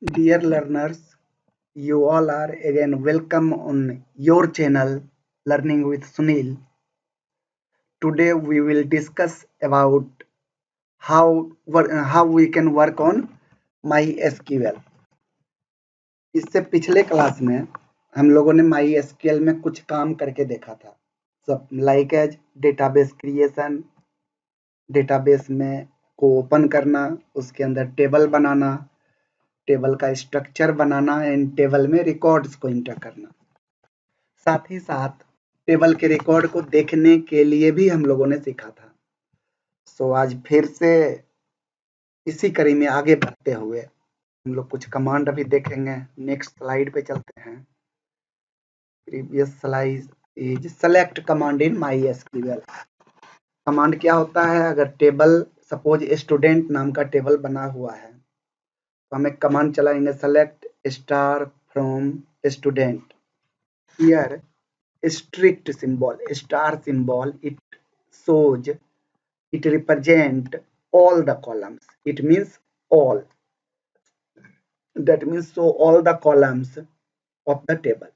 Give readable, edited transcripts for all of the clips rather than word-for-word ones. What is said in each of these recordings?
Dear learners, you all are again welcome on your channel Learning with Sunil. Today we will discuss about how we can work on MySQL. इससे पिछले class में हम लोगों ने MySQL में कुछ काम करके देखा था, सब like as database creation, database में को ओपन करना, उसके अंदर टेबल बनाना, टेबल का स्ट्रक्चर बनाना एंड टेबल में रिकॉर्ड्स को इंटर करना। साथ ही साथ टेबल के रिकॉर्ड को देखने के लिए भी हम लोगों ने सीखा था। सो आज फिर से इसी कड़ी में आगे बढ़ते हुए हम लोग कुछ कमांड अभी देखेंगे। नेक्स्ट स्लाइड पे चलते हैं। Previous slide is select command in MySQL। Command क्या होता है? अगर टेबल सपोज स्टूडेंट नाम का टेबल बना हुआ है तो हम एक कमांड चलाएंगे, select star from student. Here strict symbol, star symbol, it shows, it represent all the columns. It means all. That means show all the columns of the table.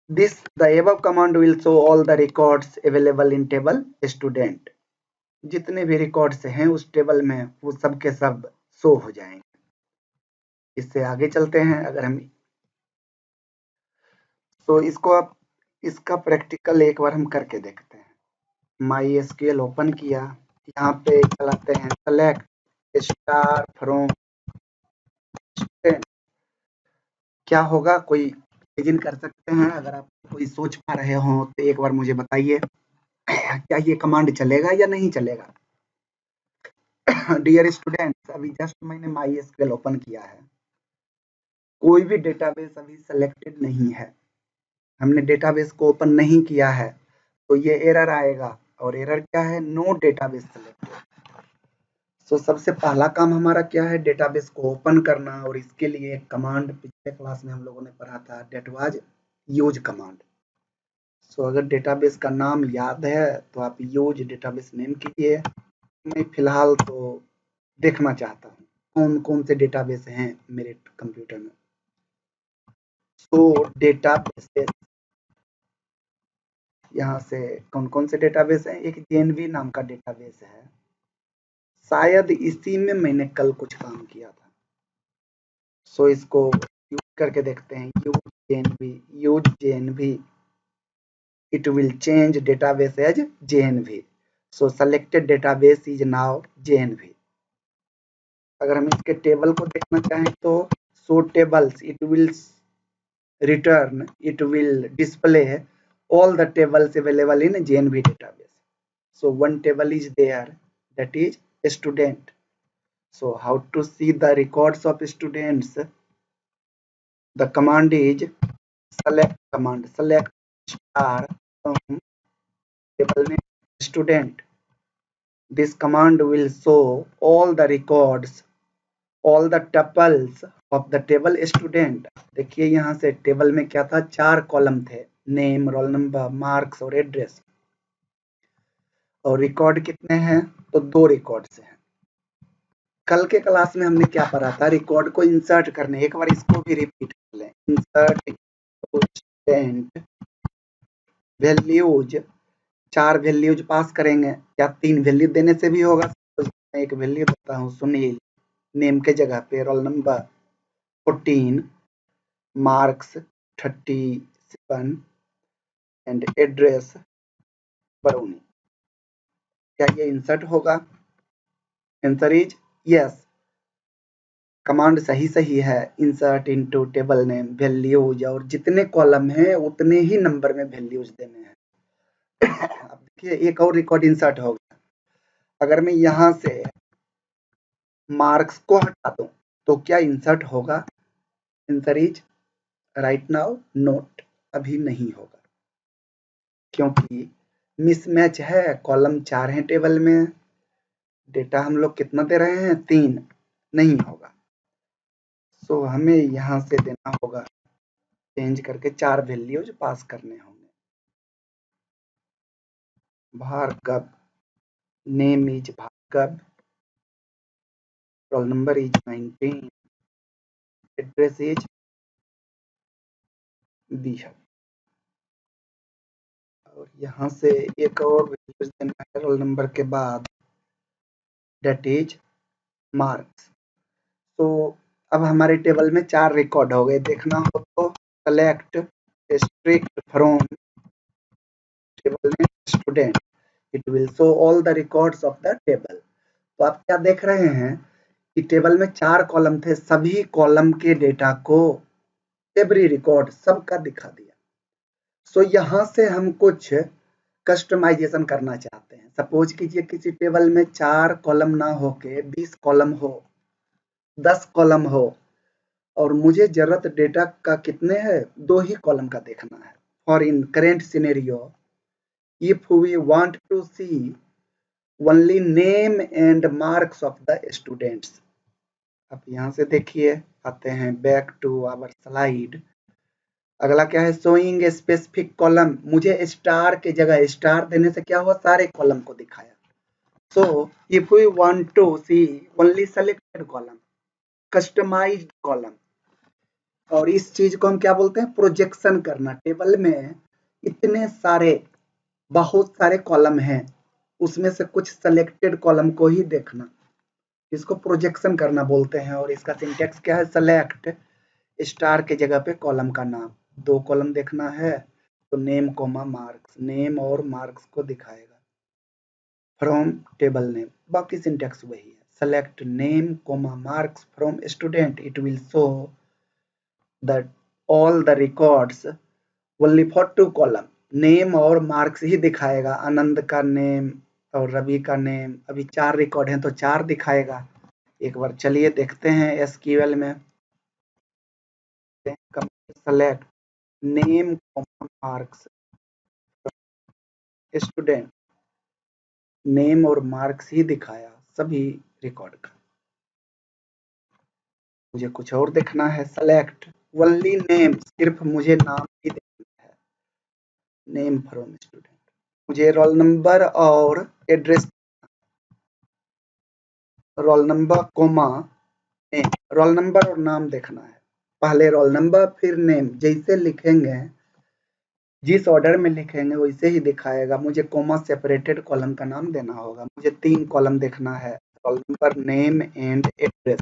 The above command will show all the records available in table student. जितने भी records हैं उस table में वो सब के सब show हो जाएंगे। इससे आगे चलते हैं। अगर हम तो इसका प्रैक्टिकल एक बार हम करके देखते हैं। MySQL ओपन किया, यहाँ पे चलाते हैं सेलेक्ट स्टार फ्रॉम स्टूडेंट। क्या होगा, कोई इमेजिन कर सकते हैं? अगर आप कोई सोच पा रहे हो तो एक बार मुझे बताइए, क्या ये कमांड चलेगा या नहीं चलेगा? डियर स्टूडेंट्स, अभी जस्ट मैंने MySQL ओपन किया है, कोई भी डेटाबेस अभी सेलेक्टेड नहीं है, हमने डेटाबेस को ओपन नहीं किया है, तो ये एरर आएगा। और एरर क्या है? No database selected. सो सबसे पहला काम हमारा क्या है? डेटाबेस को ओपन करना। और इसके लिए एक कमांड पिछले क्लास में हम लोगों ने पढ़ा था, दैट वाज यूज कमांड। सो अगर डेटाबेस का नाम याद है तो आप यूज डेटाबेस नेम कीजिए। मैं फिलहाल तो देखना चाहता हूँ कौन कौन से डेटाबेस हैं मेरे कंप्यूटर में। सो डेटाबेस, यहाँ से कौन कौन से डेटाबेस हैं? एक जेएनवी नाम का डेटाबेस है, शायद इसी में मैंने कल कुछ काम किया था। सो इसको यूज करके देखते हैं। Use JNV, it will change database as JNV. So selected database is now JNV. अगर हम इसके टेबल को देखना चाहें तो show tables, it will display all the tables available in JNV database. So one table is there, that is student. So how to see the records of students? The command is select command, select star from table name student. This command will show all the records, all the tuples of the table student. देखिए यहाँ से table में क्या था? 4 column थे, name, roll number, marks और address. और record कितने हैं? तो 2 रिकॉर्ड्स हैं। कल के क्लास में हमने क्या पढ़ा था? रिकॉर्ड को इंसर्ट करने। एक बार इसको भी रिपीट कर लें। Insert student values, 4 values pass करेंगे, या 3 वैल्यू देने से भी होगा। मैं एक वैल्यू देता हूँ सुनील, नेम के जगह पे roll number 14, marks 37 and address Barauni. क्या ये इंसर्ट होगा? Answer is yes. कमांड सही है। Insert into table name values, और जितने कॉलम हैं उतने ही नंबर में वैल्यूज देने हैं। अब देखिए एक और रिकॉर्ड इंसर्ट होगा। अगर मैं यहाँ से मार्क्स को हटा दूं तो क्या इंसर्ट होगा? Answer is right now note, अभी नहीं होगा, क्योंकि मिसमैच है। कॉलम 4 है टेबल में, डेटा हम लोग कितना दे रहे हैं? 3, नहीं होगा। सो हमें यहाँ से देना होगा, चेंज करके 4 वैल्यूज पास करने होंगे। Bhargav, name is Bhargav, roll number is 19, address is दिया, और यहाँ से एक और वैल्यूज देना है रोल नंबर के बाद, डेट इज मार्क्स। तो अब हमारे टेबल में 4 रिकॉर्ड हो गए। देखना हो तो select strict from table name student, it will show all the records of the table. तो आप क्या देख रहे हैं कि टेबल में 4 कॉलम थे, सभी कॉलम के डेटा को एवरी रिकॉर्ड सबका दिखा दिया। सो यहाँ से हम कुछ कस्टमाइजेशन करना चाहते हैं। सपोज कीजिए किसी टेबल में 4 कॉलम ना होके 20 कॉलम हो, 10 कॉलम हो, और मुझे जरूरत डेटा का कितने है, 2 ही कॉलम का देखना है। For in current scenario, if we want to see only name and marks of the students. अब यहाँ से देखिए, आते हैं बैक टू आवर स्लाइड। अगला क्या है, शोइंग ए स्पेसिफिक कॉलम। मुझे स्टार के जगह स्टार देने से क्या हुआ, सारे कॉलम को दिखाया। So if we want to see only selected column, customized column, और इस चीज को हम क्या बोलते हैं, प्रोजेक्शन करना। टेबल में इतने सारे, बहुत सारे कॉलम हैं, उसमें से कुछ सेलेक्टेड कॉलम को ही देखना, इसको प्रोजेक्शन करना बोलते हैं। और इसका सिंटेक्स क्या है, सेलेक्ट स्टार के जगह पे कॉलम का नाम, 2 कॉलम देखना है तो नेम कोमा मार्क्स, नेम और मार्क्स को दिखाएगा फ्रॉम टेबल नेम। बाकी सिंटेक्स वही है, select name comma marks from student, it will show that all the records only for 2 column, name और मार्क्स ही दिखाएगा। आनंद का नेम और रवि का नेम, अभी 4 रिकॉर्ड हैं तो 4 दिखाएगा। एक बार चलिए देखते हैं एसक्यूएल में, select name marks student, name और मार्क्स ही दिखाया सभी रिकॉर्ड का। मुझे कुछ और देखना है, सेलेक्ट ओनली नेम, सिर्फ मुझे नाम ही देखना है, नेम फ्रॉम स्टूडेंट। मुझे रोल नंबर और address, roll number comma name, roll number और नाम देखना है। पहले रोल नंबर फिर नेम, जैसे लिखेंगे जिस ऑर्डर में लिखेंगे वैसे ही दिखाएगा। मुझे कोमा सेपरेटेड कॉलम का नाम देना होगा। मुझे 3 कॉलम देखना है, roll number, name and address.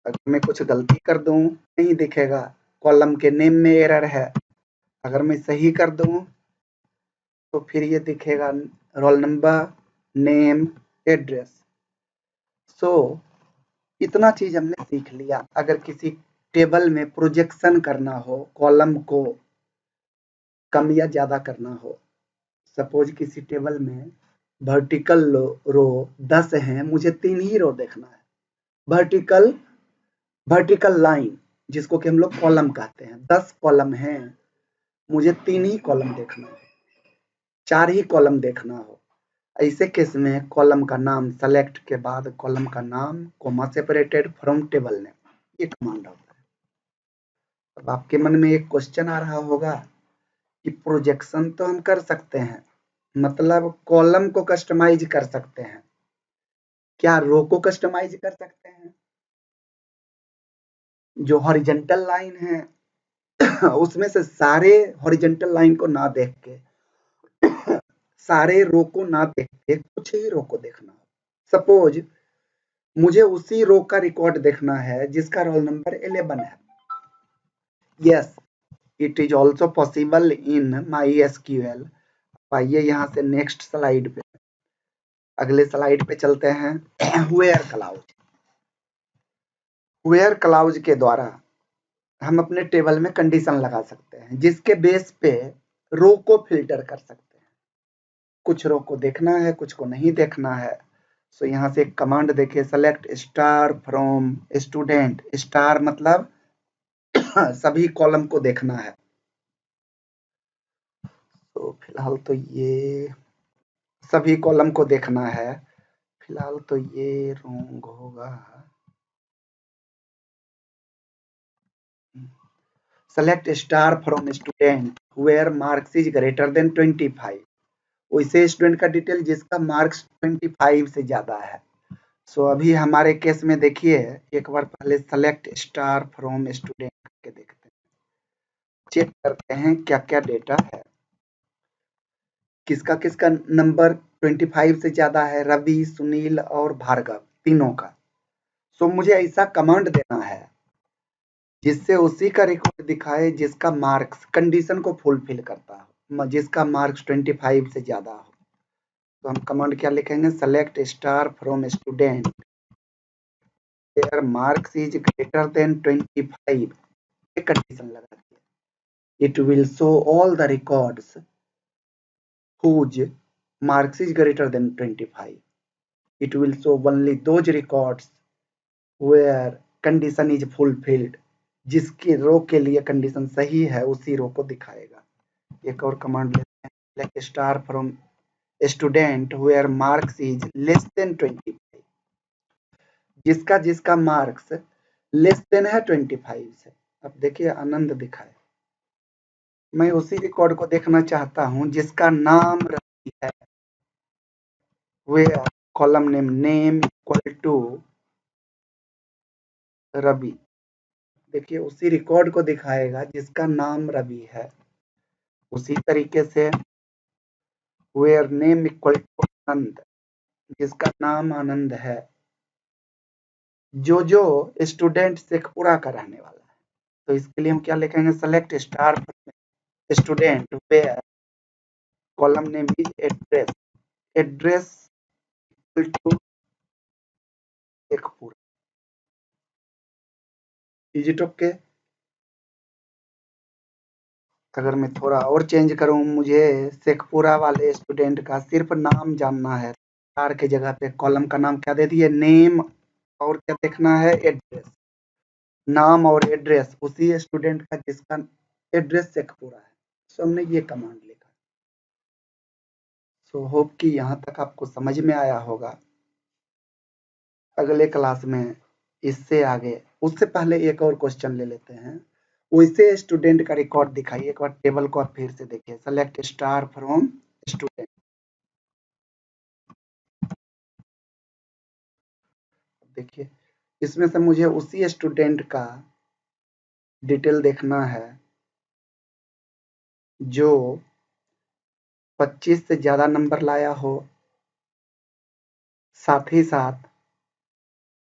अगर मैं कुछ गलती कर दूं नहीं दिखेगा, कॉलम के नेम में एरर है। अगर मैं सही कर दूं तो फिर ये दिखेगा रोल नंबर, नेम, एड्रेस। सो इतना चीज हमने सीख लिया। अगर किसी टेबल में प्रोजेक्शन करना हो, कॉलम को कम या ज्यादा करना हो, सपोज किसी टेबल में वर्टिकल रो 10 हैं, मुझे 3 ही रो देखना है। वर्टिकल लाइन जिसको कि हम लोग कॉलम कहते हैं, 10 कॉलम हैं, मुझे 3 ही कॉलम देखना है, 4 ही कॉलम देखना हो। ऐसे केस में कॉलम का नाम, सेलेक्ट के बाद कॉलम का नाम, coma separated from table name, ये कमांड होता है। अब आपके मन में एक क्वेश्चन आ रहा होगा कि प्रोजेक्शन तो हम कर सकते हैं, मतलब कॉलम को कस्टमाइज कर सकते हैं, क्या रो को कस्टमाइज कर सकते हैं? जो हॉरिजॉन्टल लाइन है उसमें से सारे हॉरिजॉन्टल लाइन को ना देख के, सारे रो को ना देख के कुछ ही रो को देखना हो। सपोज मुझे उसी रो का रिकॉर्ड देखना है जिसका रोल नंबर 11 है। Yes, it is also possible in MySQL। आइए यहाँ से नेक्स्ट स्लाइड पे, अगले स्लाइड पे चलते हैं। वेयर क्लाउज के द्वारा हम अपने टेबल में कंडीशन लगा सकते हैं जिसके बेस पे रो को फिल्टर कर सकते हैं। कुछ रो को देखना है, कुछ को नहीं देखना है। सो यहाँ से एक कमांड देखिए, select star from student. Star मतलब सभी कॉलम को देखना है। तो फिलहाल तो ये सभी कॉलम को देखना है, फिलहाल तो ये रॉन्ग होगा। Select star from student where marks is greater than 25। वैसे स्टूडेंट का डिटेल जिसका मार्क्स 25 से ज्यादा है। सो अभी हमारे केस में देखिए, एक बार पहले सेलेक्ट स्टार फ्रॉम स्टूडेंट करके देखते हैं, चेक करते हैं क्या क्या डेटा है, किसका किसका नंबर 25 से ज्यादा है, रवि, सुनील और भार्गव तीनों का। सो मुझे ऐसा कमांड देना है जिससे उसी का रिकॉर्ड दिखाए जिसका मार्क्स कंडीशन को फुलफिल करता हो, जिसका मार्क्स 25 से ज्यादा हो। तो हम कमांड क्या लिखेंगे, select star from student there marks is greater than 25, एक कंडीशन लगा दिया। It will show all the records whose marks is greater than 25. It will show only those records where condition is fulfilled. जिसकी रो के लिए condition सही है उसी रो को दिखाएगा। एक और कमांड लेते हैं, select star from student where marks is less than 25. जिसका जिसका मार्क्स लेस देन है 25 से। अब देखिए आनंद दिखाए, मैं उसी रिकॉर्ड को देखना चाहता हूं जिसका नाम रवि है, where column name equal to Ravi. देखिए उसी रिकॉर्ड को दिखाएगा जिसका नाम रवि है। उसी तरीके से वेयर नेम इक्वल टू आनंद, जिसका नाम आनंद है। जो स्टूडेंट शेखपुरा का रहने वाला है, तो इसके लिए हम क्या लिखेंगे, select star student where column name is address, address equal to Shekhpura. Is it okay? अगर मैं थोड़ा और चेंज करूं, मुझे शेखपुरा वाले स्टूडेंट का सिर्फ नाम जानना है, स्टार के जगह पे कॉलम का नाम क्या दे दिए, नेम, और क्या देखना है, एड्रेस। नाम और एड्रेस उसी स्टूडेंट का जिसका एड्रेस शेखपुरा है। सो हमने ये कमांड लिखा। सो होप कि यहाँ तक आपको समझ में आया होगा। अगले क्लास में इससे आगे, उससे पहले एक और क्वेश्चन ले लेते हैं। वैसे स्टूडेंट का रिकॉर्ड दिखाइए, एक बार टेबल को आप फिर से देखिए, सेलेक्ट स्टार फ्रॉम स्टूडेंट। देखिए इसमें से मुझे उसी स्टूडेंट का डिटेल देखना है जो 25 से ज्यादा नंबर लाया हो, साथ ही साथ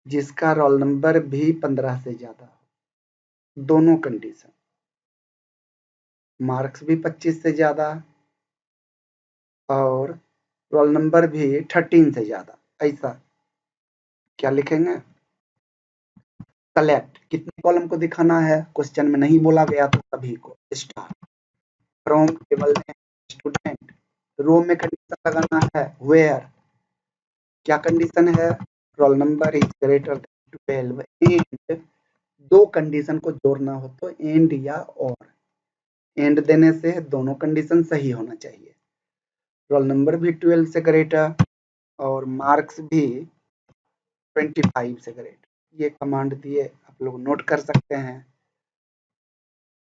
जिसका रोल नंबर भी 15 से ज्यादा हो। दोनों कंडीशन, मार्क्स भी 25 से ज्यादा और रोल नंबर भी 13 से ज्यादा। ऐसा क्या लिखेंगे, सेलेक्ट कितने कॉलम को दिखाना है, क्वेश्चन में नहीं बोला गया तो सभी को, स्टार फ्रॉम टेबल में स्टूडेंट, रो में कंडीशन लगाना है वेयर, क्या कंडीशन है, role number is greater then 12, and दो कंडीशन को जोड़ना हो तो एंड या और, एंड देने से दोनों कंडीशन सही होना चाहिए। रोल नंबर भी 12 से ग्रेटर और मार्क्स भी 25 से ग्रेटर। ये कमांड दिए, आप लोग नोट कर सकते हैं।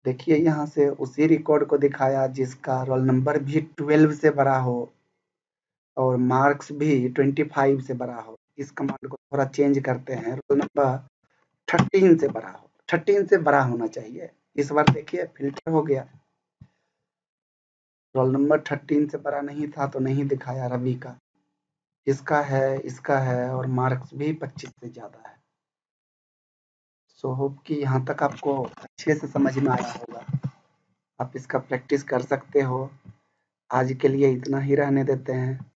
देखिए यहाँ से उसी रिकॉर्ड को दिखाया जिसका रोल नंबर भी 12 से बड़ा हो और मार्क्स भी 25 से बड़ा हो। इस कमांड को थोड़ा चेंज करते हैं, रोल नंबर 13 से बड़ा हो, 13 से बड़ा होना चाहिए। इस बार देखिए फिल्टर हो गया, रोल नंबर 13 से बड़ा नहीं था तो नहीं दिखाया रवि का, इसका है और मार्क्स भी 25 से ज्यादा है। सो होप कि यहाँ तक आपको अच्छे से समझ में आया होगा। आप इसका प्रैक्टिस कर सकते हो। आज के लिए इतना ही रहने देते हैं।